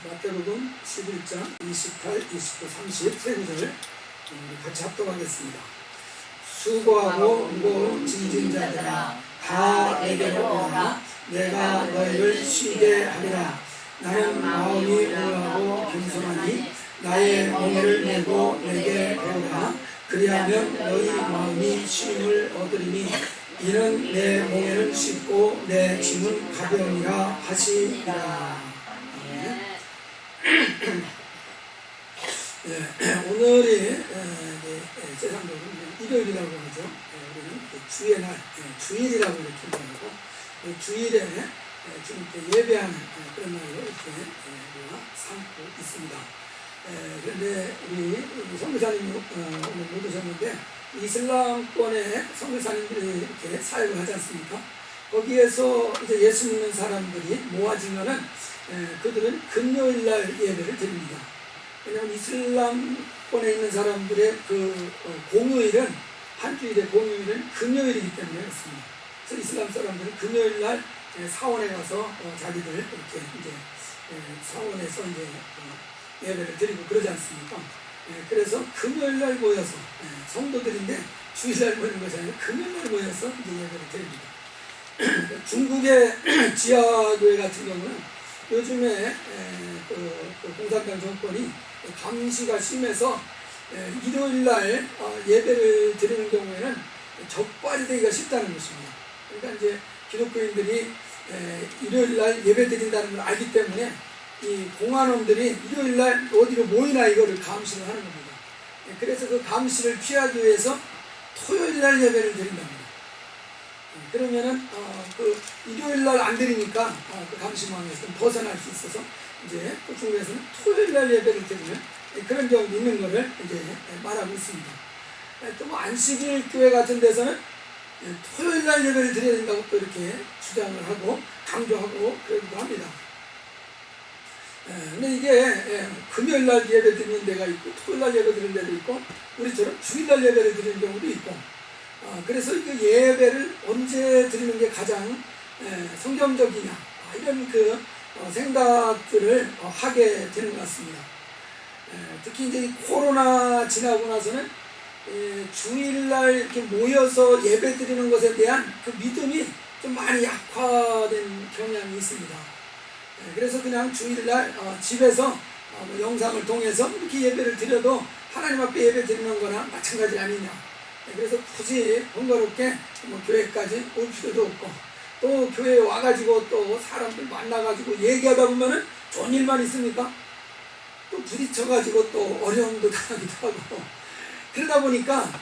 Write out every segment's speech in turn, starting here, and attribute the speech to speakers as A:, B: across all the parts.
A: 마태복음 11장 28, 29, 30 세 구절 같이 합독하겠습니다. 수고하고 무거운 짐진 자들아 다 내게로 오라. 내가 너희를 쉬게 하리라. 나는 마음이 온유하고 겸손하니 나의 멍에를 메고 내게 배우라. 그리하면 너희 마음이 쉼을 얻으리니 이는 내 멍에는 쉽고 내 짐은 가벼우니라 하시니라. 오늘이 세상적으로 일요일이라고 하죠. 우리는 주의 날, 주일이라고 이렇게 표현하고 주일에 주님께 예배하는 그런 날로 이렇게 우리가 삼고 있습니다. 그런데 우리 선교사님이 오늘 못 오셨는데 이슬람권의 선교사님들이 이렇게 사역을 하지 않습니까? 거기에서 이제 예수 믿는 사람들이 모아지면은 그들은 금요일날 예배를 드립니다. 왜냐하면 이슬람권에 있는 사람들의 그 공휴일은 한 주일의 공휴일은 금요일이기 때문에 그렇습니다. 그래서 이슬람 사람들은 금요일날 사원에 가서 자기들 이렇게 이제 사원에서 이제 예배를 드리고 그러지 않습니까? 그래서 금요일날 모여서 성도들인데 주일날 모이는 것이 아니라 금요일날 모여서 이제 예배를 드립니다. 중국의 지하교회 같은 경우는 요즘에 공산당 정권이 감시가 심해서 일요일날 예배를 드리는 경우에는 적발이 되기가 쉽다는 것입니다. 그러니까 이제 기독교인들이 일요일날 예배 드린다는 걸 알기 때문에 이 공안원들이 일요일날 어디로 모이나 이거를 감시를 하는 겁니다. 그래서 그 감시를 피하기 위해서 토요일날 예배를 드린답니다. 그러면은 그 일요일날 안 드리니까 그 감시망에서 벗어날 수 있어서 이제 중국에서는 토요일날 예배를 드리는 그런 경우도 있는 것을 이제 말하고 있습니다. 또 뭐 안식일 교회 같은 데서는 토요일날 예배를 드려야 된다고 또 이렇게 주장을 하고 강조하고 그러기도 합니다. 근데 이게 금요일날 예배 드리는 데가 있고 토요일날 예배 드리는 데도 있고 우리처럼 주일날 예배를 드리는 경우도 있고 그래서 그 예배를 언제 드리는 게 가장 성경적이냐 이런 그 생각들을 하게 되는 것 같습니다. 특히 이제 코로나 지나고 나서는 주일날 이렇게 모여서 예배 드리는 것에 대한 그 믿음이 좀 많이 약화된 경향이 있습니다. 그래서 그냥 주일날 집에서 영상을 통해서 이렇게 예배를 드려도 하나님 앞에 예배 드리는 거나 마찬가지 아니냐. 그래서 굳이 번거롭게 뭐 교회까지 올 필요도 없고 또 교회에 와가지고 또 사람들 만나가지고 얘기하다 보면은 좋은 일만 있습니까? 또 부딪혀가지고 또 어려움도 당하기도 하고 그러다 보니까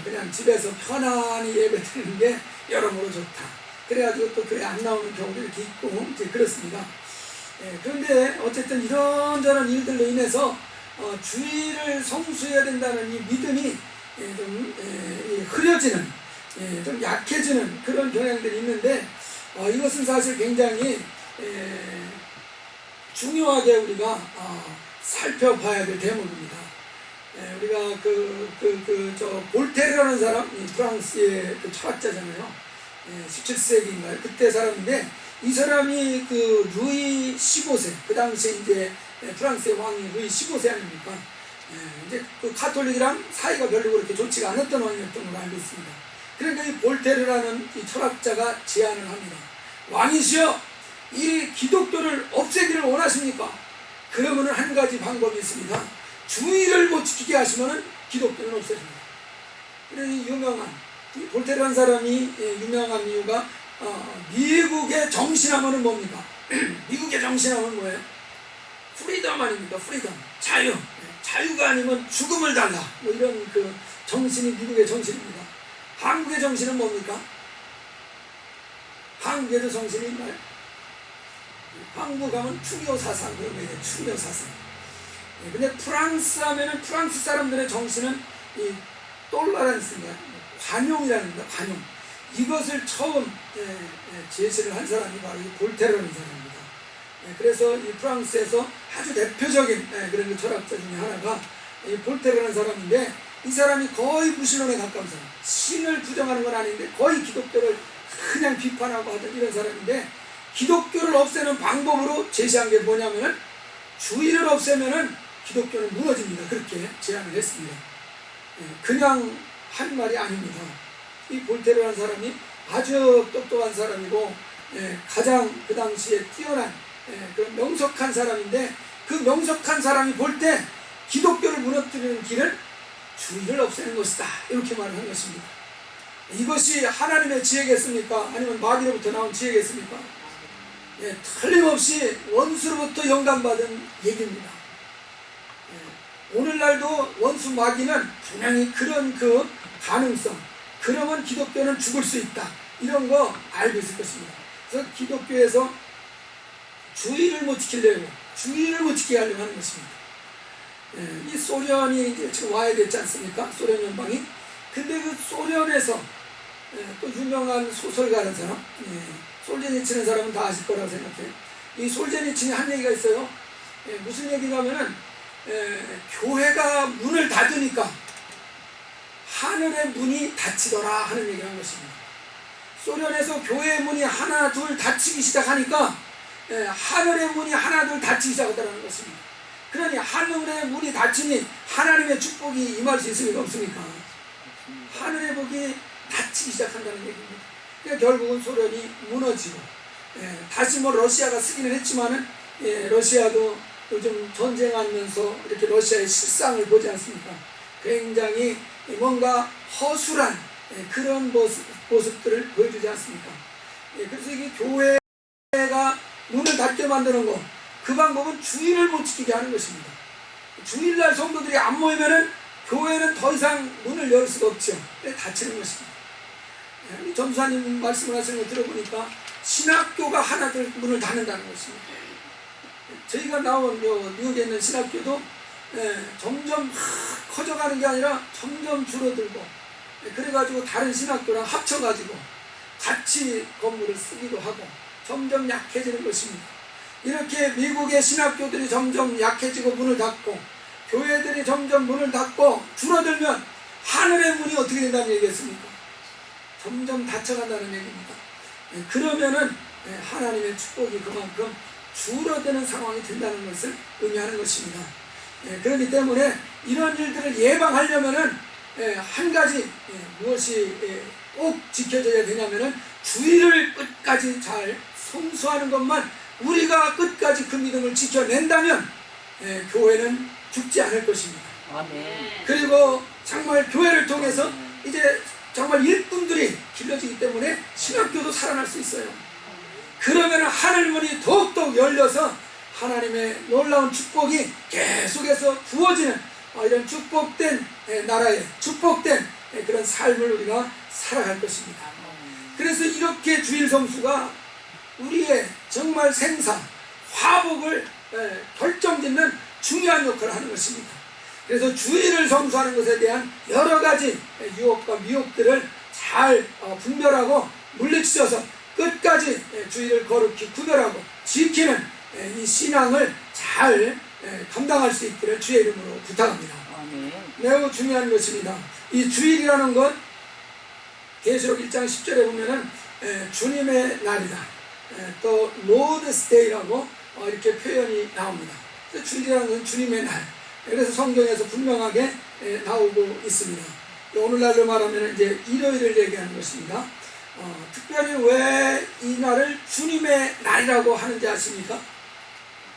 A: 그냥 집에서 편안히 예배 드리는 게 여러모로 좋다. 그래가지고 또 교회 안 나오는 경우도 이렇게 있고 이제 그렇습니다. 그런데 어쨌든 이런저런 일들로 인해서 주일을 성수해야 된다는 이 믿음이 좀 흐려지는, 좀 약해지는 그런 경향들이 있는데 이것은 사실 굉장히 중요하게 우리가 살펴봐야 될 대목입니다. 우리가 저 볼테르라는 사람, 프랑스의 그 철학자잖아요. 17세기인가요? 그때 사람인데 이 사람이 그 루이 15세, 그 당시에 이제 프랑스의 왕이 루이 15세 아닙니까? 이제 그 가톨릭이랑 사이가 별로 그렇게 좋지가 않았던 왕이었던 걸로 알고 있습니다. 그러니까 이 볼테르라는 이 철학자가 제안을 합니다. 왕이시여, 이 기독교를 없애기를 원하십니까? 그러면은 한 가지 방법이 있습니다. 주의를 못 지키게 하시면은 기독교는 없어집니다. 그래서 이 유명한 이 볼테르라는 사람이 유명한 이유가 미국의 정신하면은 뭡니까? 미국의 정신하면 뭐예요? 프리덤 아닙니까? 프리덤, 자유. 자유가 아니면 죽음을 달라. 뭐 이런 그 정신이 미국의 정신입니다. 한국의 정신은 뭡니까? 한국에도 정신이 있나요? 한국 가면 투교 사상 그런 거 있어요. 투교 사상. 근데 프랑스 하면은 프랑스 사람들의 정신은 이 똘라라는 뜻입니다. 관용이라는 겁니다. 관용. 이것을 처음 제시를 한 사람이 바로 이 볼테르라는 사람입니다. 그래서 이 프랑스에서 아주 대표적인 그런 그 철학자 중에 하나가 이 볼테르라는 사람인데 이 사람이 거의 무신론에 가까운 사람. 신을 부정하는 건 아닌데 거의 기독교를 그냥 비판하고 하던 이런 사람인데 기독교를 없애는 방법으로 제시한 게 뭐냐면은 주의를 없애면은 기독교는 무너집니다. 그렇게 제안을 했습니다. 그냥 한 말이 아닙니다. 이 볼테르라는 사람이 아주 똑똑한 사람이고 가장 그 당시에 뛰어난 그런 명석한 사람인데, 그 명석한 사람이 볼 때 기독교를 무너뜨리는 길은 주의를 없애는 것이다, 이렇게 말을 한 것입니다. 이것이 하나님의 지혜겠습니까? 아니면 마귀로부터 나온 지혜겠습니까? 틀림없이 원수로부터 영감받은 얘기입니다. 오늘날도 원수 마귀는 분명히 그런 그 가능성, 그러면 기독교는 죽을 수 있다, 이런 거 알고 있을 것입니다. 그래서 기독교에서 주의를 못 지키려고, 주의를 못 지키게 하려고 하는 것입니다. 이 소련이 이제 지금 와야 되지 않습니까? 소련 연방이. 근데 그 소련에서 또 유명한 소설가라는 사람, 솔제니치는 사람은 다 아실 거라고 생각해요. 이 솔제니치는 한 얘기가 있어요. 무슨 얘기냐면은 교회가 문을 닫으니까 하늘의 문이 닫히더라 하는 얘기를 한 것입니다. 소련에서 교회의 문이 하나 둘 닫히기 시작하니까 하늘의 문이 하나 둘 닫히기 시작하더라는 것입니다. 그러니 하늘의 문이 닫히니 하나님의 축복이 임할 수 있습니까? 없습니까? 하늘의 복이 닫히기 시작한다는 얘기입니다. 그러니까 결국은 소련이 무너지고, 다시 뭐 러시아가 쓰기는 했지만은, 러시아도 요즘 전쟁하면서 이렇게 러시아의 실상을 보지 않습니까? 굉장히 뭔가 허술한 그런 모습들을 보여주지 않습니까? 그래서 이게 교회가 문을 닫게 만드는 것, 그 방법은 주의를 못 지키게 하는 것입니다. 주일날 성도들이 안 모이면은 교회는 더 이상 문을 열 수가 없죠. 닫히는 것입니다. 전사님 말씀을 하시는 거 들어보니까 신학교가 하나둘 문을 닫는다는 것입니다. 저희가 나온 미국에 있는 신학교도 점점 커져가는 게 아니라 점점 줄어들고, 그래가지고 다른 신학교랑 합쳐가지고 같이 건물을 쓰기도 하고 점점 약해지는 것입니다. 이렇게 미국의 신학교들이 점점 약해지고 문을 닫고 교회들이 점점 문을 닫고 줄어들면 하늘의 문이 어떻게 된다는 얘기겠습니까? 점점 닫혀간다는 얘기입니다. 그러면은 하나님의 축복이 그만큼 줄어드는 상황이 된다는 것을 의미하는 것입니다. 그렇기 때문에 이런 일들을 예방하려면은 한 가지 무엇이 꼭 지켜져야 되냐면은 주의를 끝까지 잘 성수하는 것만 우리가 끝까지 그 믿음을 지켜낸다면 교회는 죽지 않을 것입니다.
B: 아멘.
A: 그리고 정말 교회를 통해서 이제 정말 일꾼들이 길러지기 때문에 신학교도 살아날 수 있어요. 그러면 하늘문이 더욱더 열려서 하나님의 놀라운 축복이 계속해서 부어지는 이런 축복된 나라에 축복된 그런 삶을 우리가 살아갈 것입니다. 그래서 이렇게 주일 성수가 우리의 정말 생사, 화복을 결정짓는 중요한 역할을 하는 것입니다. 그래서 주일을 성수하는 것에 대한 여러 가지 유혹과 미혹들을 잘 분별하고 물리치셔서 끝까지 주일을 거룩히 구별하고 지키는 이 신앙을 잘 감당할 수 있기를 주의 이름으로 부탁합니다.
B: 아멘.
A: 매우 중요한 것입니다. 이 주일이라는 것 계시록 1장 10절에 보면은 주님의 날이다, 또 Lord's Day라고 이렇게 표현이 나옵니다. 주일이라는 건 주님의 날, 그래서 성경에서 분명하게 나오고 있습니다. 오늘날로 말하면 이제 일요일을 얘기하는 것입니다. 특별히 왜 이 날을 주님의 날이라고 하는지 아십니까?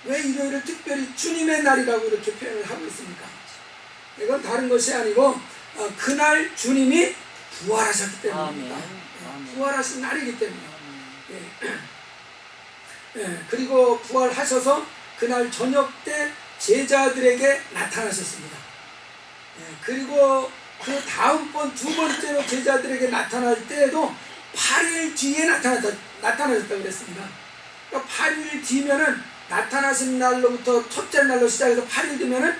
A: 왜 일요일을 특별히 주님의 날이라고 이렇게 표현을 하고 있습니까? 이건 다른 것이 아니고 그날 주님이 부활하셨기 때문입니다. 부활하신 날이기 때문에. 그리고 부활하셔서 그날 저녁 때 제자들에게 나타나셨습니다. 그리고 그 다음번 두 번째로 제자들에게 나타날 때에도 8일 뒤에 나타나셨다고 그랬습니다. 그러니까 8일 뒤면은 나타나신 날로부터 첫째 날로 시작해서 8일 뒤면은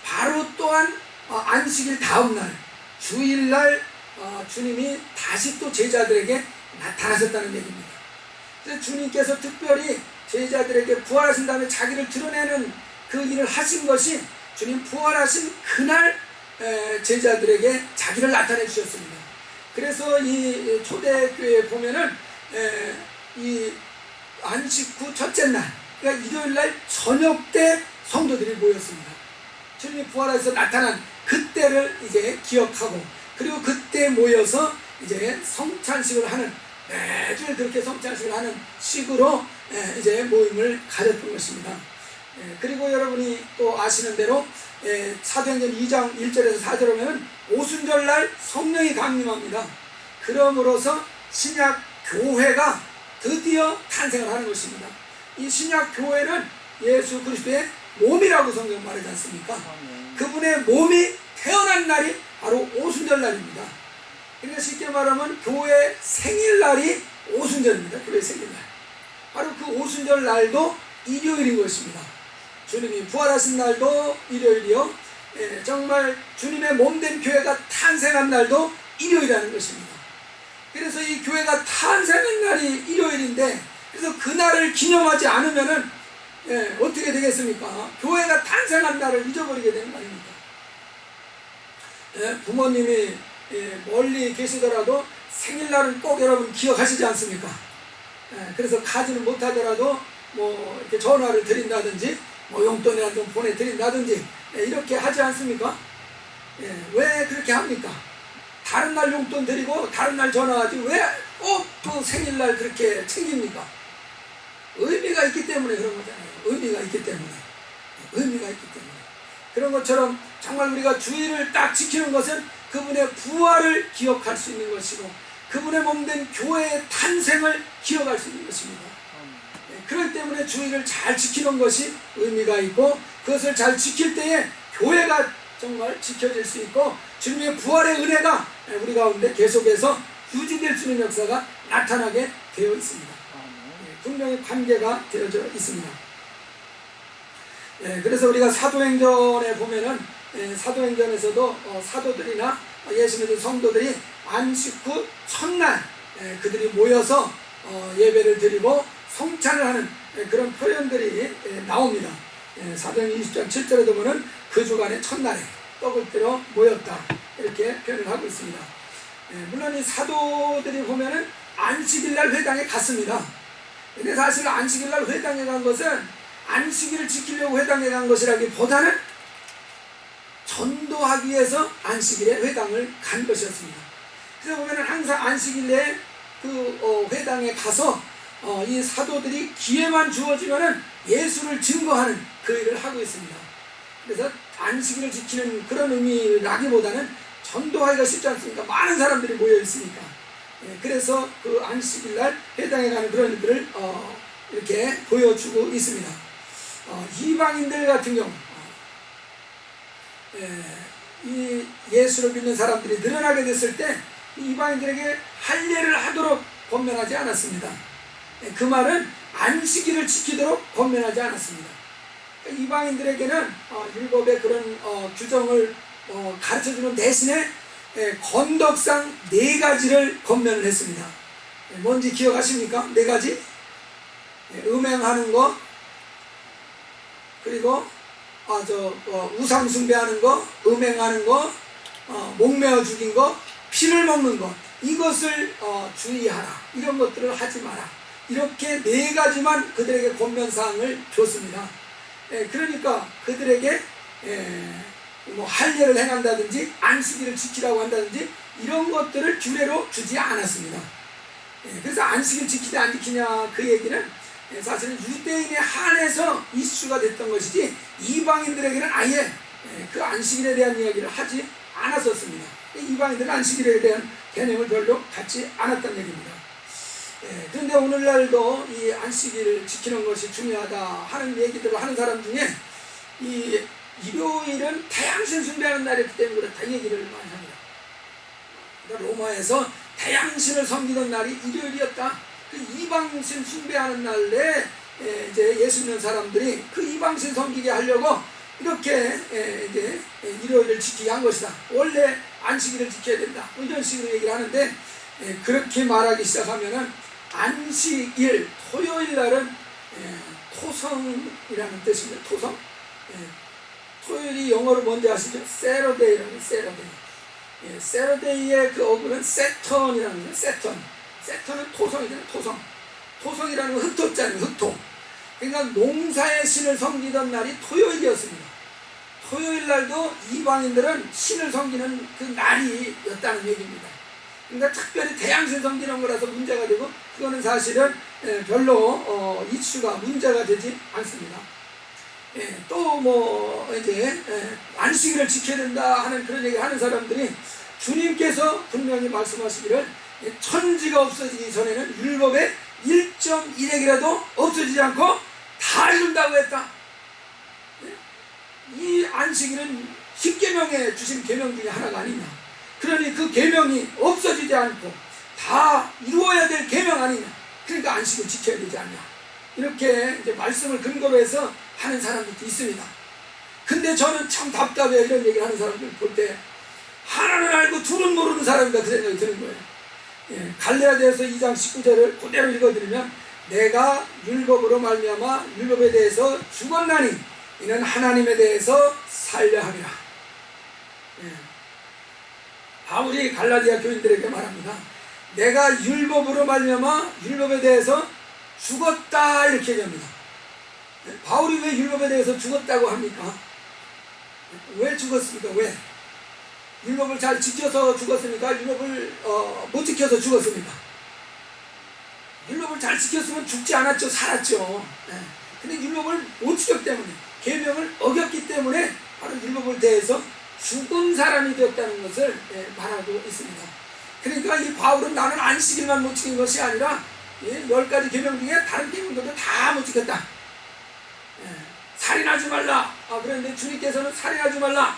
A: 바로 또한 안식일 다음 날 주일날 주님이 다시 또 제자들에게 나타나셨다는 얘기입니다. 그래서 주님께서 특별히 제자들에게 부활하신 다음에 자기를 드러내는 그 일을 하신 것이 주님 부활하신 그날 제자들에게 자기를 나타내 주셨습니다. 그래서 이 초대교회에 보면은 이 안식 후 첫째 날, 그러니까 일요일 날 저녁 때 성도들이 모였습니다. 주님이 부활해서 나타난 그때를 이제 기억하고, 그리고 그때 모여서 이제 성찬식을 하는, 매주 그렇게 성찬식을 하는 식으로 이제 모임을 가졌던 것입니다. 그리고 여러분이 또 아시는 대로 사도행전 2장 1절에서 4절 보면 오순절날 성령이 강림합니다. 그러므로서 신약 교회가 드디어 탄생을 하는 것입니다. 이 신약 교회는 예수 그리스도의 몸이라고 성경 말하지 않습니까? 그분의 몸이 태어난 날이 바로 오순절날입니다. 그러니까 쉽게 말하면 교회 생일날이 오순절입니다. 교회 생일날. 바로 그 오순절날도 일요일인 것입니다. 주님이 부활하신 날도 일요일이요, 정말 주님의 몸된 교회가 탄생한 날도 일요일이라는 것입니다. 그래서 이 교회가 탄생한 날이 일요일인데, 그래서 그날을 기념하지 않으면은 어떻게 되겠습니까? 교회가 탄생한 날을 잊어버리게 되는 거 아닙니까? 부모님이 멀리 계시더라도 생일날은 꼭 여러분 기억하시지 않습니까? 그래서 가지는 못하더라도 뭐 이렇게 전화를 드린다든지 뭐 용돈이라도 좀 보내드린다든지 이렇게 하지 않습니까? 왜 그렇게 합니까? 다른 날 용돈 드리고 다른 날 전화하지 왜 꼭 또 생일날 그렇게 챙깁니까? 의미가 있기 때문에 그런 거잖아요. 의미가 있기 때문에. 의미가 있기 때문에. 그런 것처럼 정말 우리가 주일을 딱 지키는 것은 그분의 부활을 기억할 수 있는 것이고, 그분의 몸된 교회의 탄생을 기억할 수 있는 것입니다. 그렇기 때문에 주일을 잘 지키는 것이 의미가 있고, 그것을 잘 지킬 때에 교회가 정말 지켜질 수 있고, 주님의 부활의 은혜가 우리 가운데 계속해서 유지될 수 있는 역사가 나타나게 되어 있습니다. 분명히 관계가 되어져 있습니다. 그래서 우리가 사도행전에 보면은 사도행전에서도 사도들이나 예수 믿는 성도들이 안식 후 첫날 그들이 모여서 예배를 드리고 성찬을 하는 그런 표현들이 나옵니다. 사도행전 20장 7절에도 보면 그 주간의 첫날에 떡을 떼러 모였다, 이렇게 표현을 하고 있습니다. 물론 이 사도들이 보면은 안식일날 회당에 갔습니다. 근데 사실 안식일날 회당에 간 것은 안식일을 지키려고 회당에 간 것이라기보다는 전도하기 위해서 안식일에 회당을 간 것이었습니다. 그래서 보면은 항상 안식일에 그 회당에 가서 이 사도들이 기회만 주어지면은 예수를 증거하는 그 일을 하고 있습니다. 그래서 안식일을 지키는 그런 의미라기보다는 전도하기가 쉽지 않습니까? 많은 사람들이 모여 있으니까. 그래서 그 안식일날 회당에 가는 그런 일들을 이렇게 보여주고 있습니다. 이방인들 같은 경우 이 예수를 믿는 사람들이 늘어나게 됐을 때 이방인들에게 할례를 하도록 권면하지 않았습니다. 그 말은 안식일을 지키도록 권면하지 않았습니다. 이방인들에게는 율법의 그런 규정을 가르쳐주는 대신에 건덕상 4가지를 권면을 했습니다. 뭔지 기억하십니까? 4가지? 음행하는 거, 그리고 우상 숭배하는 거, 음행하는 거, 목매어 죽인 거, 피를 먹는 거, 이것을 주의하라, 이런 것들을 하지 마라, 이렇게 4가지만 그들에게 권면사항을 줬습니다. 그러니까 그들에게 뭐 할례를 행한다든지 안식일을 지키라고 한다든지 이런 것들을 규례로 주지 않았습니다. 그래서 안식일 지키냐 안 지키냐 그 얘기는 사실은 유대인에 한해서 이슈가 됐던 것이지 이방인들에게는 아예 그 안식일에 대한 이야기를 하지 않았었습니다. 이방인들은 안식일에 대한 개념을 별로 갖지 않았던 얘기입니다. 그런데 오늘날도 이 안식일을 지키는 것이 중요하다 하는 얘기들을 하는 사람 중에 이 일요일은 태양신 숭배하는 날이기 때문에 그렇다 얘기를 많이 합니다. 그러니까 로마에서 태양신을 섬기던 날이 일요일이었다. 그 이방신 숭배하는 날에 이제 예수 믿는 사람들이 그 이방신 섬기게 하려고 이렇게 이제 일요일을 지키게 한 것이다. 원래 안식일을 지켜야 된다. 이런 식으로 얘기를 하는데, 그렇게 말하기 시작하면은 안식일 토요일 날은 토성이라는 뜻입니다. 토성. 토요일이 영어로 뭔지 아시죠? 세러데이라는 세러데이. 세러데이의 그 어구는 세턴이라는 거예요. 세턴은 토성이잖아요. 토성. 토성이라는 건 흑토자는 흑토. 그러니까 그러니까 농사의 신을 섬기던 날이 토요일이었습니다. 토요일 날도 이방인들은 신을 섬기는 그 날이었다는 얘기입니다. 그러니까 특별히 태양신 섬기는 거라서 문제가 되고, 그거는 사실은 별로 이슈가 문제가 되지 않습니다. 또 뭐 이제 안식일을 지켜야 된다 하는 그런 얘기를 하는 사람들이, 주님께서 분명히 말씀하시기를 천지가 없어지기 전에는 율법의 1.1핵이라도 없어지지 않고 다 이룬다고 했다. 이 안식일은 10계명에 주신 계명 중에 하나가 아니냐. 그러니 그 계명이 없어지지 않고 다 이루어야 될 계명 아니냐. 그러니까 안식을 지켜야 되지 않냐. 이렇게 이제 말씀을 근거로 해서 하는 사람들도 있습니다. 근데 저는 참 답답해요. 이런 얘기를 하는 사람들 볼 때 하나는 알고 둘은 모르는 사람이다, 그 생각이 드는 거예요. 갈라디아서 2장 19절을 그대로 읽어드리면, 내가 율법으로 말미암아 율법에 대해서 죽었나니 이는 하나님에 대해서 살려 함이라. 바울이 갈라디아 교인들에게 말합니다. 내가 율법으로 말미암아 율법에 대해서 죽었다, 이렇게 얘기합니다. 바울이 왜 율법에 대해서 죽었다고 합니까? 왜 죽었습니까? 왜? 율법을 잘 지켜서 죽었습니까? 율법을 못 지켜서 죽었습니까? 율법을 잘 지켰으면 죽지 않았죠. 살았죠. 근데 율법을 못 지켰기 때문에, 계명을 어겼기 때문에 바로 율법을 대해서 죽은 사람이 되었다는 것을 말하고 있습니다. 그러니까 이 바울은 나는 안식일만 못 지킨 것이 아니라 10가지 계명 중에 다른 계명들도 다 못 지켰다. 살인하지 말라. 그런데 주님께서는 살인하지 말라,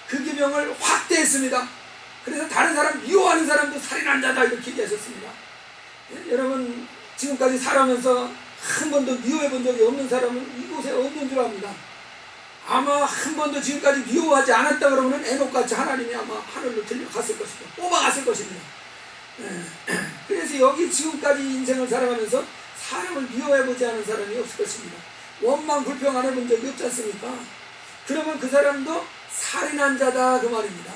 A: 그 계명을 확대했습니다. 그래서 다른 사람 미워하는 사람도 살인한 자다, 이렇게 얘기하셨습니다. 여러분, 지금까지 살아오면서 한 번도 미워해 본 적이 없는 사람은 이곳에 없는 줄 압니다. 아마 한 번도 지금까지 미워하지 않았다 그러면 에녹같이 하나님이 아마 하늘로 들려갔을 것입니다. 뽑아갔을 것입니다. 그래서 여기 지금까지 인생을 살아가면서 사람을 미워해보지 않은 사람이 없을 것입니다. 원망 불평 안 해본 적이 없지 않습니까? 그러면 그 사람도 살인한 자다, 그 말입니다.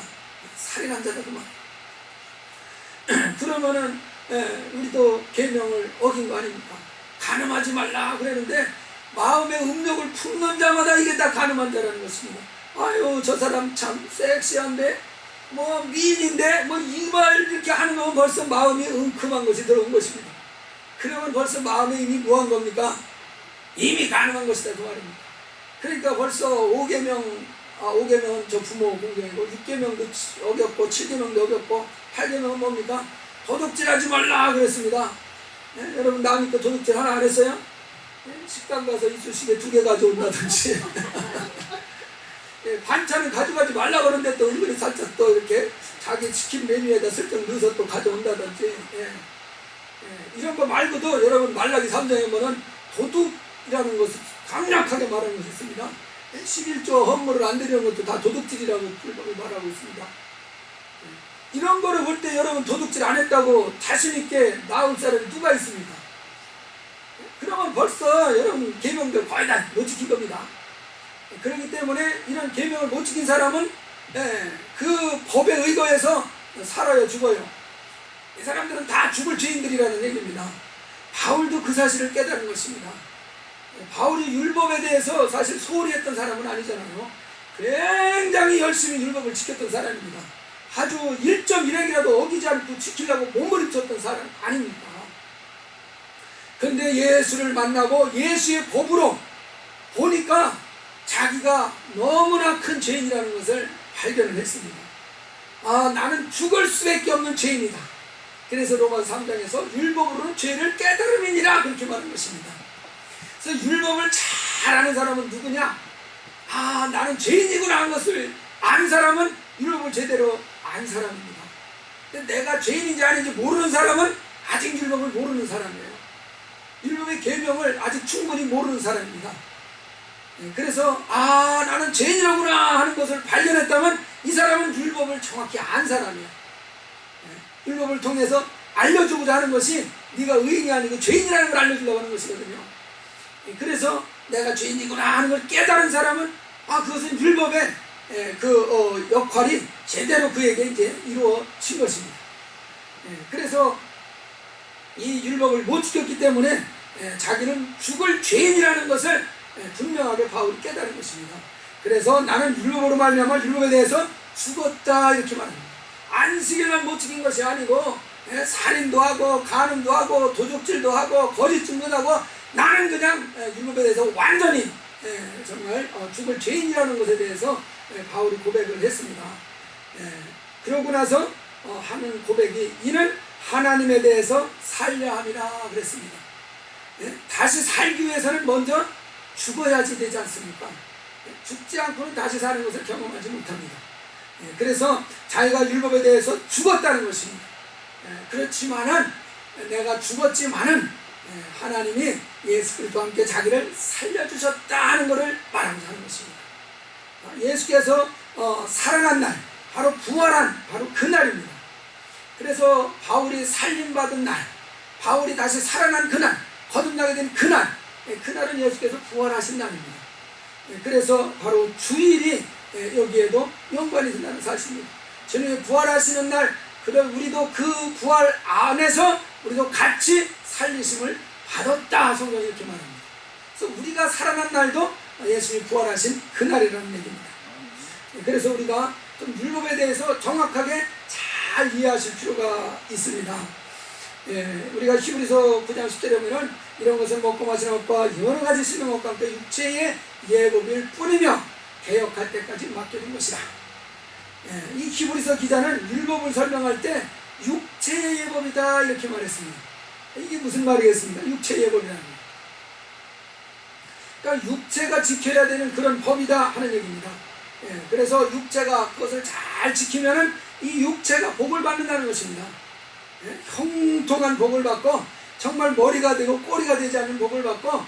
A: 살인한 자다, 그 말. 그러면은 우리도 계명을 어긴 거 아닙니까? 간음하지 말라 그랬는데 마음의 음욕을 품는 자마다 이게 다 간음한 자라는 것입니다. 아유, 저 사람 참 섹시한데, 뭐 미인인데, 뭐 이 말 이렇게 하는 거면 벌써 마음이 은큼한 것이 들어온 것입니다. 그러면 벌써 마음에 이미 뭐한 겁니까? 이미 간음한 것이다, 그 말입니다. 그러니까 벌써 5계명은 저 부모 공경이고, 6계명도 어겼고, 7계명도 어겼고, 8계명은 뭡니까? 도둑질하지 말라 그랬습니다. 여러분, 남이 또 도둑질 하나 안 했어요? 식당 가서 이쑤시개 2개 가져온다든지 반찬을 가져가지 말라 그러는데 또 은근히 살짝 또 이렇게 자기 치킨 메뉴에다 슬쩍 넣어서 또 가져온다든지, 이런 거 말고도 여러분, 말라기 3장에 보면 도둑이라는 것을 강력하게 말하는 것이 있습니다. 11조 헌물을 안 드리는 것도 다 도둑질이라고 말하고 있습니다. 이런 거를 볼 때 여러분, 도둑질 안 했다고 자신 있게 나올 사람이 누가 있습니까? 그러면 벌써 여러분 계명들 거의 다 못 지킨 겁니다. 그렇기 때문에 이런 계명을 못 지킨 사람은 그 법에 의거해서 살아요, 죽어요. 이 사람들은 다 죽을 죄인들이라는 얘기입니다. 바울도 그 사실을 깨달은 것입니다. 바울이 율법에 대해서 사실 소홀히 했던 사람은 아니잖아요. 굉장히 열심히 율법을 지켰던 사람입니다. 아주 1.1핵이라도 어기지 않고 지키려고 몸부림쳤던 사람 아닙니까? 그런데 예수를 만나고 예수의 법으로 보니까 자기가 너무나 큰 죄인이라는 것을 발견을 했습니다. 나는 죽을 수밖에 없는 죄인이다. 그래서 로마서 3장에서 율법으로는 죄를 깨달음이니라, 그렇게 말한 것입니다. 그래서 율법을 잘 아는 사람은 누구냐? 나는 죄인이구나 하는 것을 아는 사람은 율법을 제대로 안 사람입니다. 근데 내가 죄인인지 아닌지 모르는 사람은 아직 율법을 모르는 사람이에요. 율법의 계명을 아직 충분히 모르는 사람입니다. 그래서 나는 죄인이라구나 하는 것을 발견했다면 이 사람은 율법을 정확히 안 사람이에요. 율법을 통해서 알려주고자 하는 것이 네가 의인이 아니고 죄인이라는 걸 알려주려고 하는 것이거든요. 그래서 내가 죄인이구나 하는 걸 깨달은 사람은 그것은 율법의 역할이 제대로 그에게 이제 이루어진 것입니다. 그래서 이 율법을 못 지켰기 때문에 자기는 죽을 죄인이라는 것을 분명하게 바울이 깨달은 것입니다. 그래서 나는 율법으로 말미암아 율법에 대해서 죽었다 이렇게 말합니다. 안식일만 못 지킨 것이 아니고 살인도 하고 간음도 하고 도적질도 하고 거짓 증거도 하고 나는 그냥 율법에 대해서 완전히 정말 죽을 죄인이라는 것에 대해서 바울이 고백을 했습니다. 그러고 나서 하는 고백이 이는 하나님에 대해서 살려 함이라 그랬습니다. 다시 살기 위해서는 먼저 죽어야지 되지 않습니까? 죽지 않고는 다시 사는 것을 경험하지 못합니다. 그래서 자기가 율법에 대해서 죽었다는 것입니다. 그렇지만은 내가 죽었지만은 하나님이 예수 그리스도와 함께 자기를 살려주셨다는 것을 말하고자 하는 것입니다. 예수께서 살아난 날, 바로 부활한 바로 그 날입니다. 그래서 바울이 살림받은 날, 바울이 다시 살아난 그날, 거듭나게 된 그날, 그날은 예수께서 부활하신 날입니다. 그래서 바로 주일이 여기에도 연관이 된다는 사실입니다. 주님이 부활하시는 날, 그럼 우리도 그 부활 안에서 우리도 같이 살리심을 받았다, 성경이 이렇게 말합니다. 그래서 우리가 살아난 날도 예수님이 부활하신 그날이라는 얘기입니다. 그래서 우리가 좀 율법에 대해서 정확하게 잘 이해하실 필요가 있습니다. 우리가 히브리서 9장 10절에 보면 이런 것을 먹고 마시는 것과 여러 가지 씻는 것과 함께 육체의 예법일 뿐이며 개혁할 때까지 맡겨둔 것이라. 이 히브리서 기자는 율법을 설명할 때 육체의 예법이다 이렇게 말했습니다. 이게 무슨 말이겠습니까? 육체의 예법이라는 거. 그러니까 육체가 지켜야 되는 그런 법이다 하는 얘기입니다. 그래서 육체가 그것을 잘 지키면은 이 육체가 복을 받는다는 것입니다. 형통한 복을 받고 정말 머리가 되고 꼬리가 되지 않는 복을 받고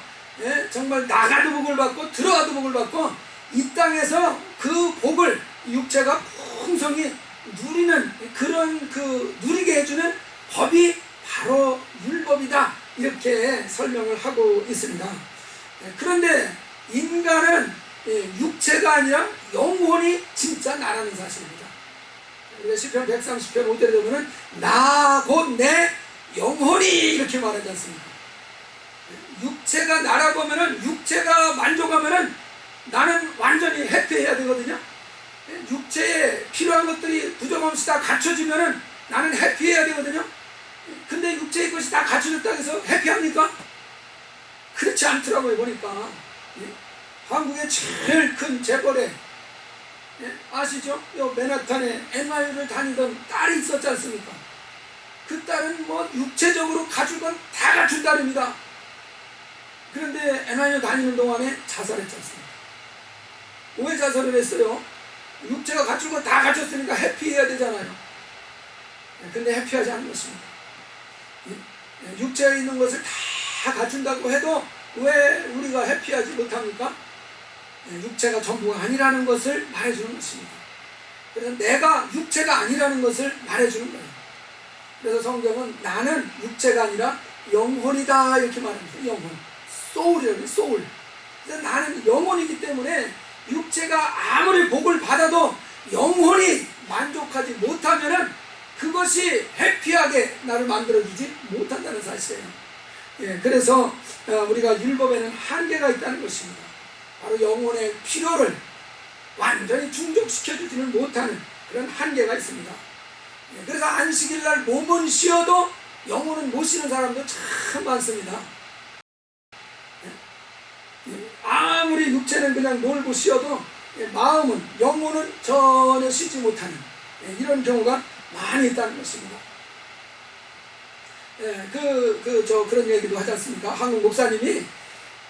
A: 정말 나가도 복을 받고 들어가도 복을 받고 이 땅에서 그 복을 육체가 풍성히 누리는 그런 누리게 해주는 법이 바로 율법이다 이렇게 설명을 하고 있습니다. 그런데 인간은 육체가 아니라 영혼이 진짜 나라는 사실입니다. 우리가 시편 130편 5절에 보면 나 곧 내 영혼이 이렇게 말하지 않습니까? 육체가 나라고 하면은 육체가 만족하면은 나는 완전히 해피해야 되거든요. 육체에 필요한 것들이 부정없이 다 갖춰지면은 나는 해피해야 되거든요. 근데 육체의 것이 다 갖춰졌다고 해서 해피합니까? 그렇지 않더라고요. 보니까 한국의 제일 큰 재벌에 아시죠? 요 맨하탄에 NYU를 다니던 딸이 있었지 않습니까? 그 딸은 뭐 육체적으로 가줄 건 다 갖춘 딸입니다. 그런데 NYU 다니는 동안에 자살했지 않습니까? 왜 자살을 했어요? 육체가 갖출 거 다 갖췄으니까 해피해야 되잖아요. 근데 해피하지 않은 것입니다. 육체에 있는 것을 다 갖춘다고 해도 왜 우리가 해피하지 못합니까? 육체가 전부가 아니라는 것을 말해주는 것입니다. 그래서 내가 육체가 아니라는 것을 말해주는 거예요. 그래서 성경은 나는 육체가 아니라 영혼이다 이렇게 말합니다. 영혼, 소울이라고 소울. 그래서 나는 영혼이기 때문에 육체가 아무리 복을 받아도 영혼이 만족하지 못하면은 그것이 해피하게 나를 만들어주지 못한다는 사실이에요. 그래서 우리가 율법에는 한계가 있다는 것입니다. 바로 영혼의 필요를 완전히 충족시켜주지는 못하는 그런 한계가 있습니다. 그래서 안식일날 몸은 쉬어도 영혼은 못 쉬는 사람도 참 많습니다. 아무리 육체는 그냥 놀고 쉬어도 마음은, 영혼은 전혀 쉬지 못하는 이런 경우가 많이 있다는 것입니다. 그런 얘기도 하지 않습니까? 한국 목사님이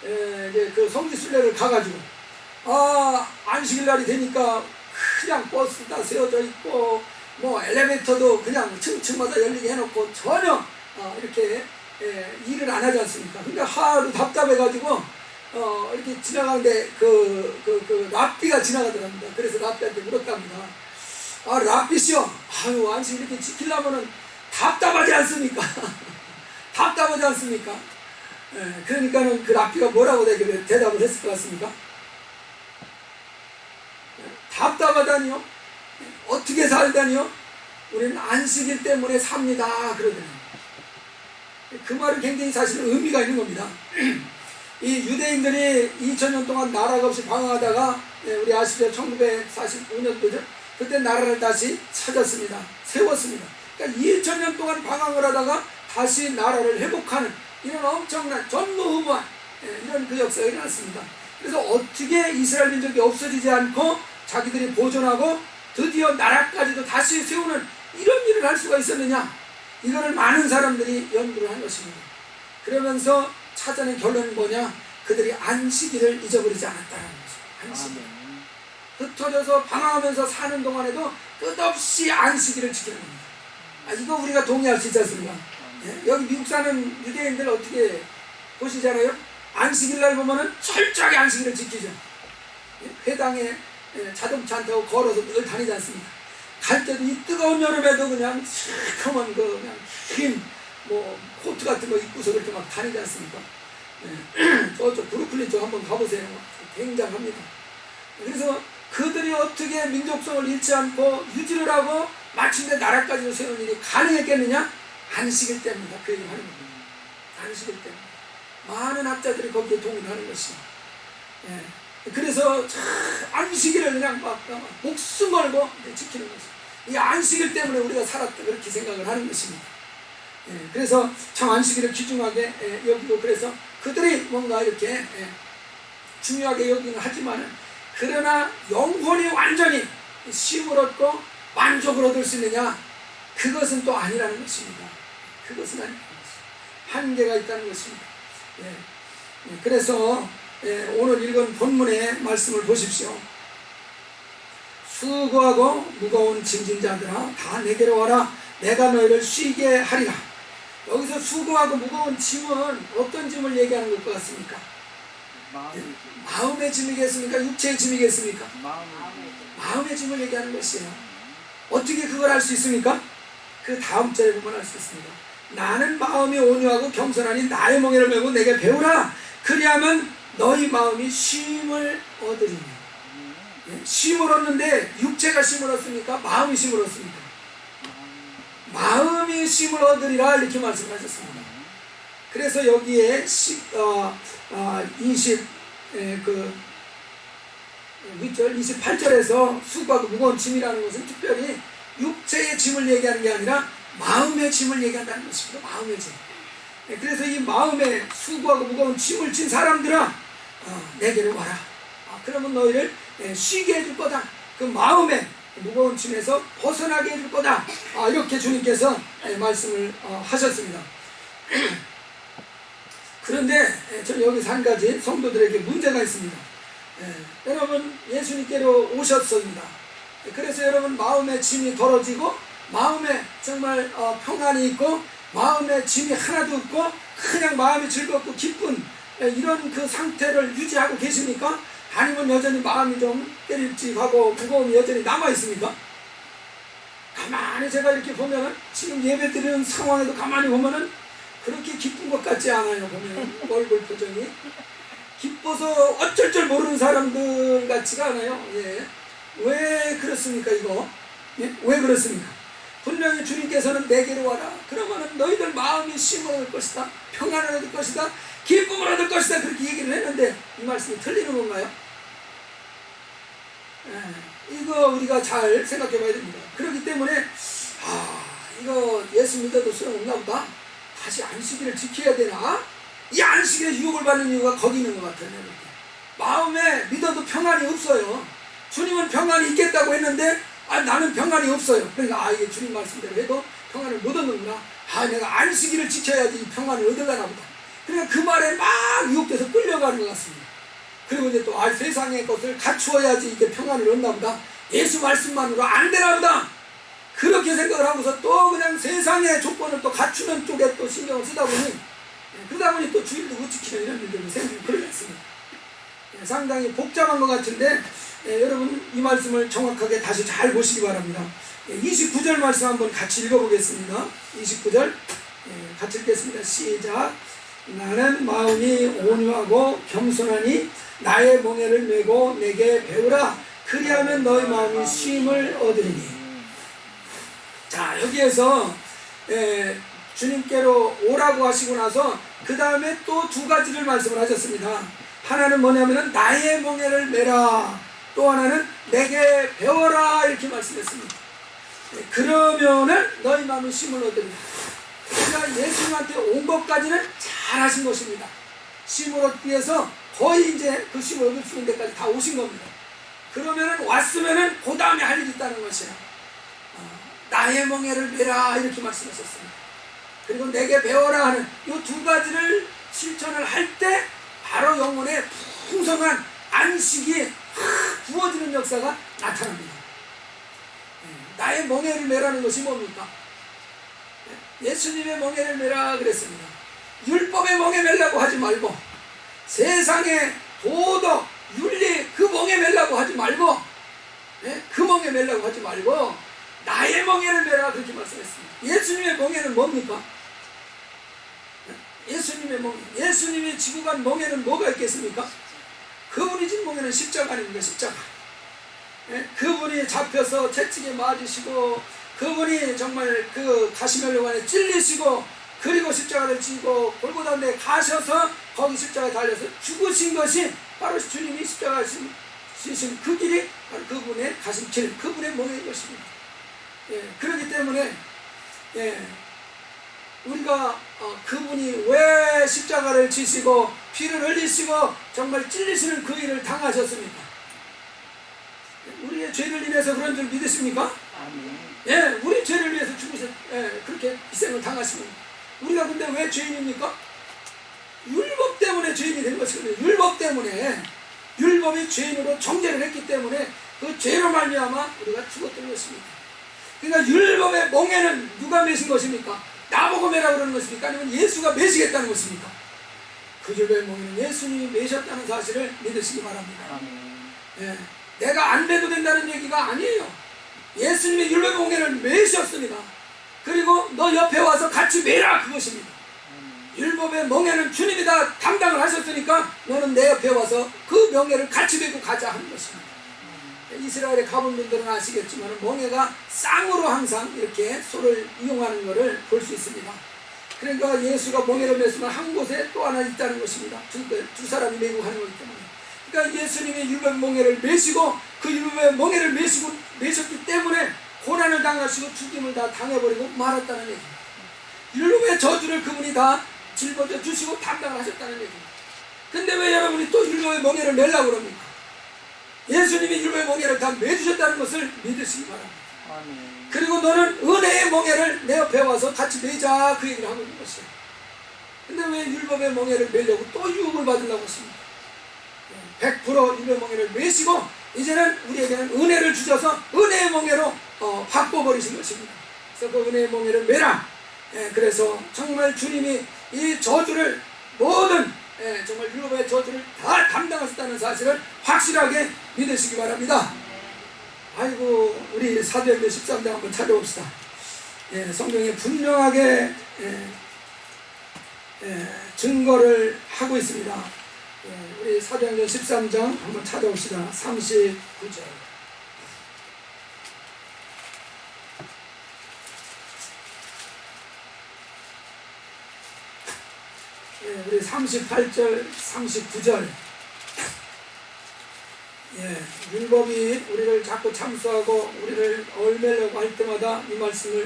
A: 이제 그 성지순례를 가가지고 안식일날이 되니까 그냥 버스 다 세워져 있고 뭐 엘리베이터도 그냥 층층마다 열리게 해놓고 전혀 이렇게 일을 안 하지 않습니까? 그러니까 하루 답답해가지고 이렇게 지나가는데 그 랍비가 지나가더랍니다. 그래서 랍비한테 물었답니다. 랍비시여, 안식 이렇게 지키려면은 답답하지 않습니까? 답답하지 않습니까? 그러니까는 그 랍비가 뭐라고 대답을 했을 것 같습니까? 답답하다니요? 어떻게 살다니요? 우리는 안식일 때문에 삽니다. 그러더니 그 말은 굉장히 사실 의미가 있는 겁니다. 이 유대인들이 2000년 동안 나라가 없이 방황하다가 우리 아시죠? 1945년도죠. 그때 나라를 다시 찾았습니다. 세웠습니다. 그러니까 2000년 동안 방황을 하다가 다시 나라를 회복하는 이런 엄청난 전무후무한 이런 그 역사가 일어났습니다. 그래서 어떻게 이스라엘 민족이 없어지지 않고 자기들이 보존하고 드디어 나라까지도 다시 세우는 이런 일을 할 수가 있었느냐, 이거를 많은 사람들이 연구를 한 것입니다. 그러면서 찾아낸 결론은 뭐냐, 그들이 안식일을 잊어버리지 않았다는 거죠. 안식일. 흩어져서 방황하면서 사는 동안에도 끝없이 안식일을 지키는 겁니다. 이거 우리가 동의할 수 있지 않습니까? 여기 미국 사는 유대인들 어떻게 보시잖아요. 안식일 날 보면은 철저하게 안식일을 지키죠. 회당에 자동차 안 타고 걸어서 늘 다니지 않습니까? 갈 때도 이 뜨거운 여름에도 그냥 시커먼 그 그냥 흰 뭐 코트 같은 거 입고서 그렇게 막 다니지 않습니까? 저쪽 브루클린 쪽 한번 가보세요. 굉장합니다. 그래서 그들이 어떻게 민족성을 잃지 않고 유지를 하고 마침내 나라까지 세우는 일이 가능했겠느냐? 안식일 때문이다. 그 얘기를 하는 겁니다. 안식일 때문에. 많은 학자들이 거기에 동의를 하는 것이죠. 그래서 안식일을 그냥 막 목숨 걸고 지키는 것이죠. 이 안식일 때문에 우리가 살았다, 그렇게 생각을 하는 것입니다. 그래서 참 안식일을 귀중하게 여기고, 그래서 그들이 뭔가 이렇게 중요하게 여기는 하지만, 그러나 영혼이 완전히 쉼을 얻고 만족을 얻을 수 있느냐, 그것은 또 아니라는 것입니다. 그것은 아니라는 것입니다. 한계가 있다는 것입니다. 그래서 오늘 읽은 본문의 말씀을 보십시오. 수고하고 무거운 짐진 자들아 다 내게로 와라, 내가 너희를 쉬게 하리라. 여기서 수고하고 무거운 짐은 어떤 짐을 얘기하는 것 같습니까? 마음의 짐이겠습니까? 육체의 짐이겠습니까? 마음의 짐을 얘기하는 것이에요. 어떻게 그걸 알 수 있습니까? 그 다음 절에 보면 알 수 있습니다. 나는 마음이 온유하고 겸손하니 나의 멍에를 메고 내게 배우라. 그리하면 너희 마음이 쉼을 얻으리니. 쉼을 얻는데 육체가 쉼을 얻습니까? 마음이 쉼을 얻습니까? 마음이 쉼을 얻으리라, 이렇게 말씀하셨습니다. 그래서 여기에 28절에서 수고하고 무거운 짐이라는 것은 특별히 육체의 짐을 얘기하는 게 아니라 마음의 짐을 얘기한다는 것입니다. 마음의 짐. 그래서 이 마음에 수고하고 무거운 짐을 진 사람들아 내게로 와라. 그러면 너희를 쉬게 해줄 거다. 그 마음에 무거운 짐에서 벗어나게 해줄 거다. 이렇게 주님께서 말씀을 하셨습니다. 그런데 저는 여기서 한 가지 성도들에게 문제가 있습니다. 여러분 예수님께로 오셨습니다. 그래서 여러분 마음의 짐이 덜어지고 마음에 정말 평안이 있고 마음에 짐이 하나도 없고 그냥 마음이 즐겁고 기쁜 이런 그 상태를 유지하고 계십니까? 아니면 여전히 마음이 좀 때릴찍하고 무거움이 여전히 남아있습니까? 가만히 제가 이렇게 보면은 지금 예배 드리는 상황에도 가만히 보면은 그렇게 기쁜 것 같지 않아요. 보면 얼굴 표정이 기뻐서 어쩔 줄 모르는 사람들 같지가 않아요. 왜 그렇습니까 이거? 왜 그렇습니까? 분명히 주님께서는 내게로 와라. 그러면은 너희들 마음이 쉼을 얻을 것이다, 평안을 얻을 것이다, 기쁨을 얻을 것이다, 그렇게 얘기를 했는데 이 말씀이 틀리는 건가요? 이거 우리가 잘 생각해 봐야 됩니다. 그렇기 때문에 이거 예수 믿어도 소용없나 보다, 다시 안식일을 지켜야 되나? 이 안식일에 유혹을 받는 이유가 거기 있는 것 같아요. 마음에 믿어도 평안이 없어요. 주님은 평안이 있겠다고 했는데 나는 평안이 없어요. 그러니까 이게 주님 말씀대로 해도 평안을 못 얻는구나. 내가 안식일을 지켜야지 이 평안을 얻으려나 보다. 그러니까 그 말에 막 유혹돼서 끌려가는 것 같습니다. 그리고 이제 또 세상의 것을 갖추어야지 이게 평안을 얻나 보다. 예수 말씀만으로 안 되나 보다. 그렇게 생각을 하고서 또 그냥 세상의 조건을 또 갖추는 쪽에 또 신경을 쓰다 보니 또 주일도 못 지키는 이런 일들이 생기고 그러겠습니다. 상당히 복잡한 것 같은데 여러분 이 말씀을 정확하게 다시 잘 보시기 바랍니다. 29절 말씀 한번 같이 읽어보겠습니다. 29절 같이 읽겠습니다. 시작. 나는 마음이 온유하고 겸손하니 나의 멍에를 메고 내게 배우라. 그리하면 너희 마음이 쉼을 얻으리니. 자, 여기에서 주님께로 오라고 하시고 나서 그 다음에 또 두 가지를 말씀을 하셨습니다. 하나는 뭐냐면은 나의 멍에를 메라, 또 하나는 내게 배워라, 이렇게 말씀했습니다. 그러면은 너희 마음의 쉼을 얻으리라. 그러니까 예수님한테 온 것까지는 잘 하신 것입니다. 쉼을 얻기 위해서 거의 이제 그 쉼을 얻을 수 있는 데까지 다 오신 겁니다. 그러면은 왔으면은 그 다음에 할 일이 있다는 것이야. 나의 멍에를 메라, 이렇게 말씀하셨습니다. 그리고 내게 배워라 하는 이 두 가지를 실천을 할 때 바로 영혼의 풍성한 안식이 부어지는 역사가 나타납니다. 나의 멍에를 메라는 것이 뭡니까? 예수님의 멍에를 메라 그랬습니다. 율법의 멍에 메려고 하지 말고, 세상의 도덕, 윤리 그 멍에 메려고 하지 말고, 그 멍에 메려고 하지 말고 나의 멍에를 메라, 그렇게 말씀했습니다. 예수님의 멍에는 뭡니까? 예수님의 멍에, 예수님이 지고 간 멍에는 뭐가 있겠습니까? 그분이 진 멍에는 십자가 아닙니까? 십자가. 그분이 잡혀서 채찍에 맞으시고, 그분이 정말 그 가시멜로관에 찔리시고, 그리고 십자가를 지고 골고다에 가셔서 거기 십자가에 달려서 죽으신 것이 바로 주님이 십자가 지신 그 길이 바로 그분의 가신 길, 그분의 멍에인 것입니다. 그렇기 때문에 우리가 그분이 왜 십자가를 지시고 피를 흘리시고 정말 찔리시는 그 일을 당하셨습니까? 우리의 죄를 인해서 그런 줄 믿으십니까? 아멘. 우리 죄를 위해서 그렇게 희생을 당하십니다. 우리가 근데 왜 죄인입니까? 율법 때문에 죄인이 된 것이거든요. 율법 때문에, 율법이 죄인으로 정죄를 했기 때문에 그 죄로 말미암아 우리가 죽었던 것입니다. 그러니까 율법의 멍에는 누가 메신 것입니까? 나보고 메라고 그러는 것입니까? 아니면 예수가 메시겠다는 것입니까? 그 율법의 멍에는 예수님이 메셨다는 사실을 믿으시기 바랍니다. 내가 안 메도 된다는 얘기가 아니에요. 예수님의 율법의 멍에를 메셨습니다. 그리고 너 옆에 와서 같이 메라, 그것입니다. 율법의 멍에는 주님이 다 담당을 하셨으니까 너는 내 옆에 와서 그 명예를 같이 메고 가자 하는 것입니다. 이스라엘에 가본 분들은 아시겠지만 멍에가 쌍으로 항상 이렇게 소를 이용하는 것을 볼 수 있습니다. 그러니까 예수가 멍에를 메으면 한 곳에 또 하나 있다는 것입니다. 두 사람이 메고 하는 거기 때문에. 그러니까 예수님이 율법의 멍에를 메시고 그 율법의 멍에를 메셨기 때문에 고난을 당하시고 죽임을 다 당해버리고 말았다는 얘기입니다. 율법의 저주를 그분이 다 짊어져 주시고 담당을 하셨다는 얘기입니다. 근데 왜 여러분이 또 율법의 멍에를 메려고 그럽니까? 예수님이 율법의 멍에를 다 메주셨다는 것을 믿으시기 바랍니다. 아멘. 그리고 너는 은혜의 멍에를 내 옆에 와서 같이 메자, 그 얘기를 하고 있는 것이에요. 근데 왜 율법의 멍에를 메려고 또 유혹을 받으려고 하십니까? 100% 율법의 멍에를 메시고 이제는 우리에게는 은혜를 주셔서 은혜의 멍에로 바꿔버리신 것입니다. 그래서 그 은혜의 멍에를 메라. 그래서 정말 주님이 이 저주를 모든 정말 율법의 저주를 다 담당하셨다는 사실을 확실하게 믿으시기 바랍니다. 아이고, 우리 사도행전 13장 한번 찾아봅시다. 성경에 분명하게 증거를 하고 있습니다. 우리 사도행전 13장 한번 찾아봅시다. 39절. 우리 38절, 39절. 율법이 우리를 자꾸 참수하고 우리를 얼매려고 할 때마다 이 말씀을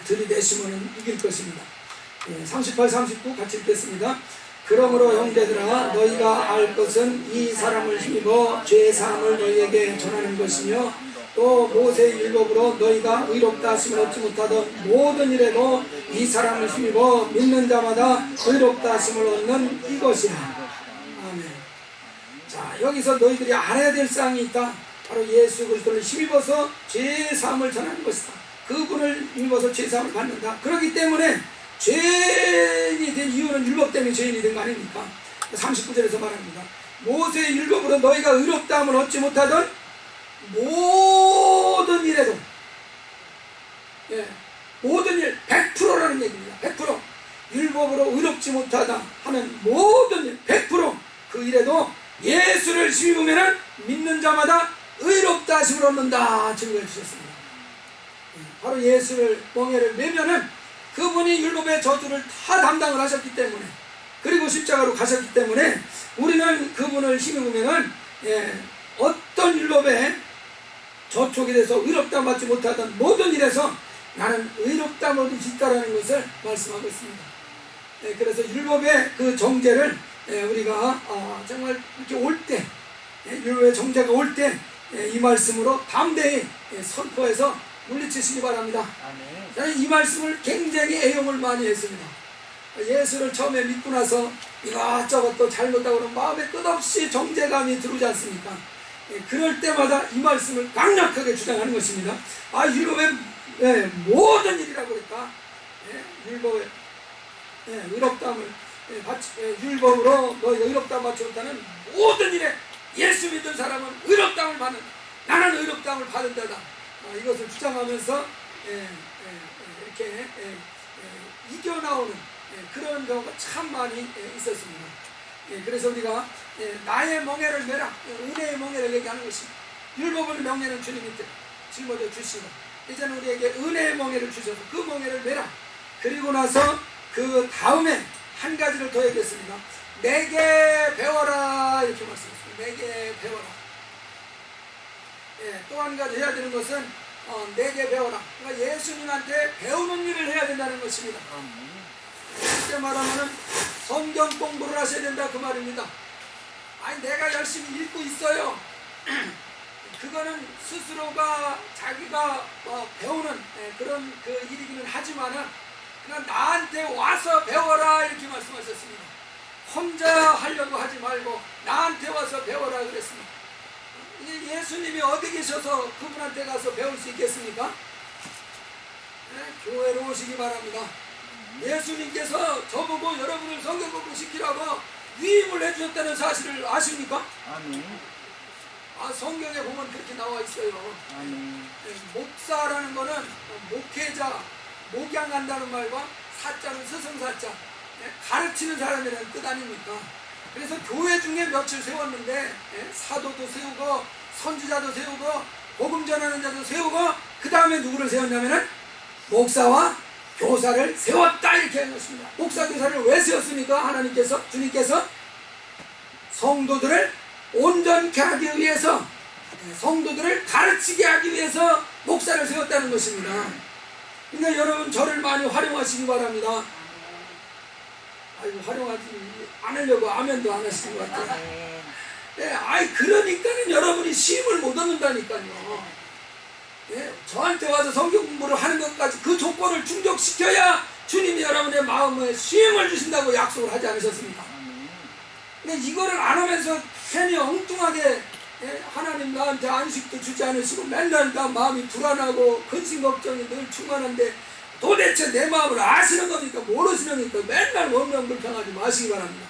A: 들이대시면 이길 것입니다. 38, 39 같이 읽겠습니다. 그러므로 형제들아, 너희가 알 것은 이 사람을 힘입어 죄사함을 너희에게 전하는 것이며 또 모세의 율법으로 너희가 의롭다 하심을 얻지 못하던 모든 일에도 이 사람을 힘입어 믿는 자마다 의롭다 하심을 얻는 이것이라. 아멘. 자, 여기서 너희들이 알아야 될 사항이 있다. 바로 예수 그리스도를 힘입어서 죄사함을 전하는 것이다. 그분을 힘입어서 죄사함을 받는다. 그렇기 때문에 죄인이 된 이유는 율법 때문에 죄인이 된 거 아닙니까? 39절에서 말합니다. 모세의 율법으로 너희가 의롭다함을 얻지 못하던 모든 일에도, 모든 일 100%라는 얘기입니다. 100% 율법으로 의롭지 못하다 하는 모든 일 100%그 일에도 예수를 힘입으면 믿는 자마다 의롭다 하심을 얻는다 증거해 주셨습니다. 바로 예수를 멍에를 메면은 그분이 율법의 저주를 다 담당을 하셨기 때문에, 그리고 십자가로 가셨기 때문에 우리는 그분을 힘입으면은 어떤 율법에 저촉이 돼서 의롭다 받지 못하던 모든 일에서 나는 의롭다 얻을 수 있다라는 것을 말씀하고 있습니다. 그래서 율법의 그 정죄를 우리가 정말 이렇게 올 때, 율법의 정죄가 올 때 이 말씀으로 담대히 선포해서 물리치시기 바랍니다. 저는 이 말씀을 굉장히 애용을 많이 했습니다. 예수를 처음에 믿고 나서 이것저것 또 잘못하고 그러면 마음에 끝없이 정죄감이 들어오지 않습니까? 그럴 때마다 이 말씀을 강력하게 주장하는 것입니다. 율법의 모든 일이라고 그랬다. 율법의 의롭다함을 율법으로 너희가 의롭다함을 받지 못하는 모든 일에 예수 믿는 사람은 의롭다함을 받는다. 나는 의롭다함을 받는다다. 이것을 주장하면서 이렇게 이겨나오는 그런 경우가 참 많이 있었습니다. 그래서 우리가 나의 멍에를 메라, 은혜의 멍에를 얘기하는 것입니다. 율법의 멍에는 주님이 짊어져 주시고, 이제는 우리에게 은혜의 멍에를 주셔서 그 멍에를 메라. 그리고 나서 그 다음에 한 가지를 더 얘기했습니다. 내게 배워라, 이렇게 말씀했습니다. 내게 배워라. 또 한 가지 해야 되는 것은 내게 배워라. 그러니까 예수님한테 배우는 일을 해야 된다는 것입니다. 쉽게 말하면 성경 공부를 하셔야 된다, 그 말입니다. 내가 열심히 읽고 있어요. 그거는 스스로가 자기가 배우는 그런 그 일이기는 하지만은 그냥 나한테 와서 배워라, 이렇게 말씀하셨습니다. 혼자 하려고 하지 말고 나한테 와서 배워라 그랬습니다. 예수님이 어디 계셔서 그분한테 가서 배울 수 있겠습니까? 교회로 오시기 바랍니다. 예수님께서 저보고 여러분을 성경 공부 시키라고 위임을 해주셨다는 사실을 아십니까?
B: 아멘.
A: 성경에 보면 그렇게 나와 있어요.
B: 아멘.
A: 목사라는 거는 목회자, 목양한다는 말과 사자는 스승사자, 가르치는 사람이라는 뜻 아닙니까? 그래서 교회 중에 며칠 세웠는데 사도도 세우고 선지자도 세우고 복음 전하는 자도 세우고 그 다음에 누구를 세웠냐면은 목사와 교사를 세웠다, 이렇게 한 것입니다. 목사 교사를 왜 세웠습니까? 하나님께서, 주님께서 성도들을 온전케 하기 위해서, 성도들을 가르치게 하기 위해서 목사를 세웠다는 것입니다. 그러니까 여러분 저를 많이 활용하시기 바랍니다. 활용하지 않으려고 아멘도 안 하시는 것 같아요. 그러니까는 여러분이 쉼을 못 얻는다니까요. 저한테 와서 성경 공부를 하는 것까지 그 조건을 충족시켜야 주님이 여러분의 마음에 쉼을 주신다고 약속을 하지 않으셨습니까? 근데 이거를 안 하면서 괜히 엉뚱하게 하나님 나한테 안식도 주지 않으시고 맨날 나 마음이 불안하고 근심 걱정이 늘 충만한데 도대체 내 마음을 아시는 겁니까? 모르시는 겁니까? 맨날 원명불평하지 마시기 바랍니다.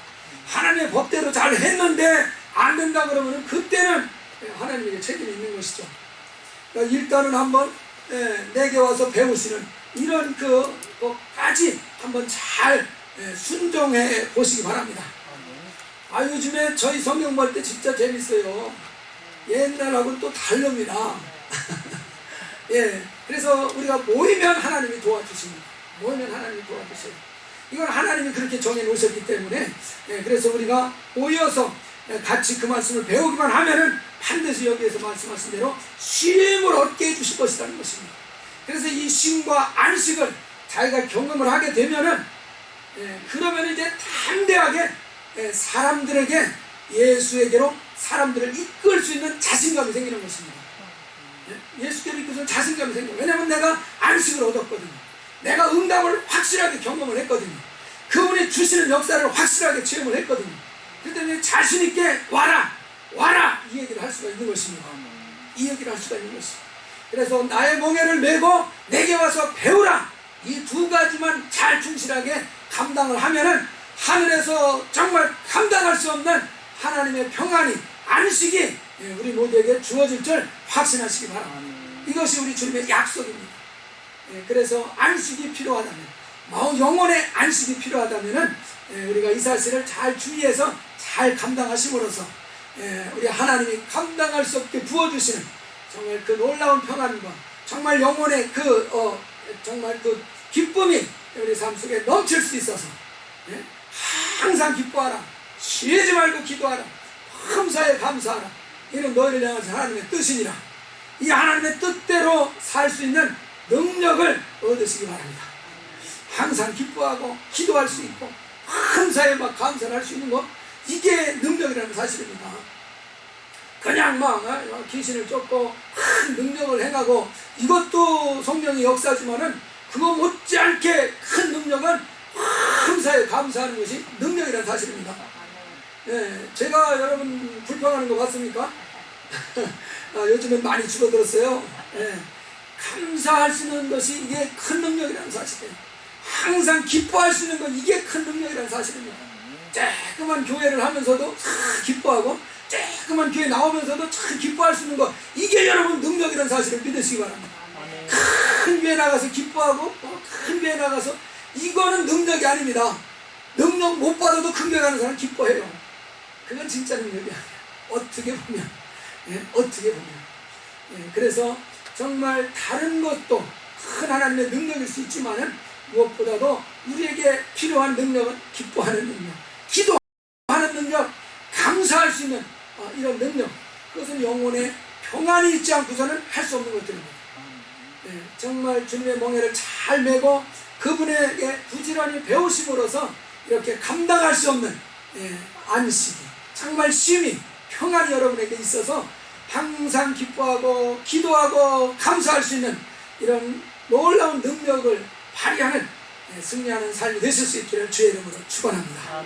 A: 하나님의 법대로 잘 했는데 안 된다 그러면 그때는 하나님에게 책임이 있는 것이죠. 그러니까 일단은 한번 내게 와서 배우시는 이런 그까지 한번 잘 순종해 보시기 바랍니다. 요즘에 저희 성경 볼 때 진짜 재밌어요. 옛날하고는 또 다릅니다. 그래서 우리가 모이면 하나님이 도와주십니다. 모이면 하나님이 도와주세요. 이건 하나님이 그렇게 정해 놓으셨기 때문에 그래서 우리가 모여서 같이 그 말씀을 배우기만 하면은 반드시 여기에서 말씀하신 대로 쉼을 얻게 해주실 것이라는 것입니다. 그래서 이 쉼과 안식을 자기가 경험을 하게 되면은 그러면 이제 담대하게 사람들에게 예수에게로 사람들을 이끌 수 있는 자신감이 생기는 것입니다. 예수께로 이끌 수 있는 자신감이 생겨요. 왜냐하면 내가 안식을 얻었거든요. 내가 응답을 확실하게 경험을 했거든요. 그분이 주시는 역사를 확실하게 체험을 했거든요. 그렇기 때문에 자신있게 와라 이 얘기를 할 수가 있는 것입니다. 이 얘기를 할 수가 있는 것입니다. 그래서 나의 멍에를 메고 내게 와서 배우라, 이 두 가지만 잘 충실하게 감당을 하면은 하늘에서 정말 감당할 수 없는 하나님의 평안이, 안식이 우리 모두에게 주어질 줄 확신하시기 바랍니다. 이것이 우리 주님의 약속입니다. 그래서 안식이 필요하다면, 영혼의 안식이 필요하다면 우리가 이 사실을 잘 주의해서 잘 감당하심으로써 우리 하나님이 감당할 수 없게 부어주시는 정말 그 놀라운 평안과 정말 영혼의 정말 그 기쁨이 우리 삶 속에 넘칠 수 있어서 항상 기뻐하라, 쉬지 말고 기도하라, 감사에 감사하라. 이는 너희를 향하신 하나님의 뜻이니라. 이 하나님의 뜻대로 살 수 있는 능력을 얻으시기 바랍니다. 항상 기뻐하고 기도할 수 있고 감사에 막 감사를 할 수 있는 것, 이게 능력이라는 사실입니다. 그냥 막 귀신을 쫓고 큰 능력을 행하고, 이것도 성령의 역사지만은 그거 못지않게 큰 능력은 감사에 감사하는 것이 능력이라는 사실입니다. 제가 여러분 불평하는 거 봤습니까? 요즘엔 많이 줄어들었어요. 감사할 수 있는 것이 이게 큰 능력이라는 사실이에요. 항상 기뻐할 수 있는 것, 이게 큰 능력이라는 사실입니다. 조그만 교회를 하면서도 참 기뻐하고, 조그만 교회 나오면서도 참 기뻐할 수 있는 것, 이게 여러분 능력이라는 사실을 믿으시기 바랍니다. 큰 교회 나가서 기뻐하고, 큰 교회 나가서, 이거는 능력이 아닙니다. 능력 못 받아도 큰 교회 가는 사람 기뻐해요. 그건 진짜 능력이 아니에요. 어떻게 보면. 어떻게 보면. 그래서 정말 다른 것도 큰 하나님의 능력일 수 있지만은, 무엇보다도 우리에게 필요한 능력은 기뻐하는 능력, 기도하는 능력, 감사할 수 있는 이런 능력, 그것은 영혼에 평안이 있지 않고서는 할 수 없는 것들입니다. 정말 주님의 멍에를 잘 메고 그분에게 부지런히 배우심으로써 이렇게 감당할 수 없는 안식이, 정말 쉼이, 평안이 여러분에게 있어서 항상 기뻐하고 기도하고 감사할 수 있는 이런 놀라운 능력을 발휘하는, 승리하는 삶이 되실 수 있기를 주의 이름으로 축원합니다.